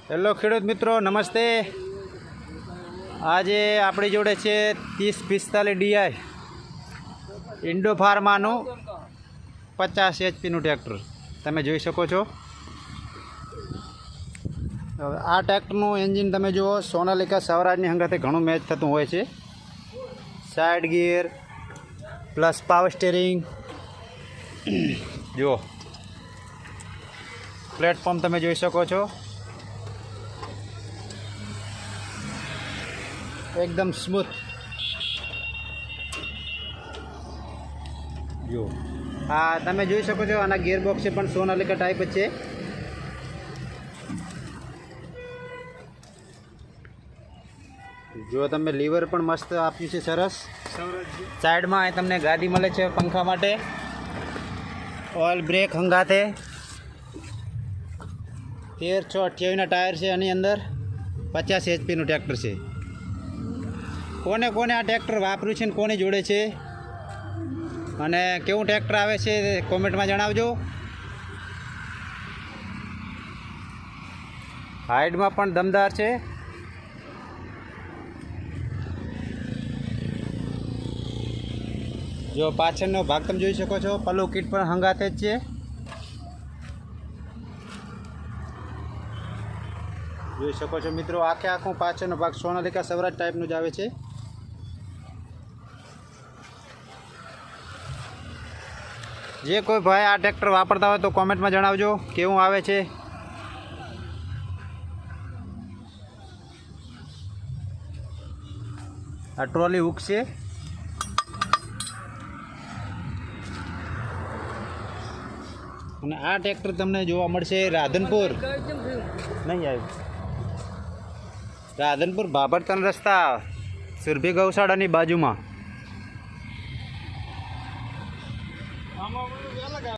Hello ખેડૂત મિત્રો, નમસ્તે। આજે આપણી જોડે છે 3045 DI ઇન્ડો ફાર્માનું 50 HPનું ટ્રેક્ટર તમે જોઈ શકો છો। હવે આ ટ્રેક્ટરનું એન્જિન તમે જુઓ, સોનાલિકા સ્વરાજની હંગાથે ઘણું મેચ થતું હોય છે। Side gear plus power steering જુઓ, પ્લેટફોર્મ તમે જોઈ શકો છો, एकदम स्मूथ। जो हाँ तमे જોઈ શકો છો, આના ગિયર બોક્સ પણ સોનાલિકા ટાઈપ જ છે। જો તમે લીવર પણ મસ્ત આપ્યું છે, સરસ। સાઈડમાં અહીં તમને ગાદી મળે છે પંખા માટે, ઓઇલ બ્રેક હંગાથે, 13/6/28ના ટાયર છે આની અંદર। 50 HPનું ટ્રેક્ટર છે। કોને કોને આ ટ્રેક્ટર વાપર્યું છે ને કોની જોડે છે અને કેવું ટ્રેક્ટર આવે છે કોમેન્ટમાં જણાવજો। હાઇટમાં પણ દમદાર છે। જો પાછળનો ભાગ તમે જોઈ શકો છો, પલ્લુ કીટ પણ હંગાતે જ છે। જોઈ શકો છો મિત્રો, આખો પાછળનો ભાગ સોનાલિકા સ્વરાજ ટાઈપનું જ આવે છે। જે કોઈ ભાઈ આ ટ્રેક્ટર વાપરતા હોય તો કોમેન્ટમાં જણાવજો કેવું આવે છે। આ ટ્રોલી હુક છે। અને આ ટ્રેક્ટર તમને જોવા મળશે રાધનપુર, નહીં આવ્યું, રાધનપુર બાબરતન રસ્તા સુરભી ગૌશાળાની બાજુમાં।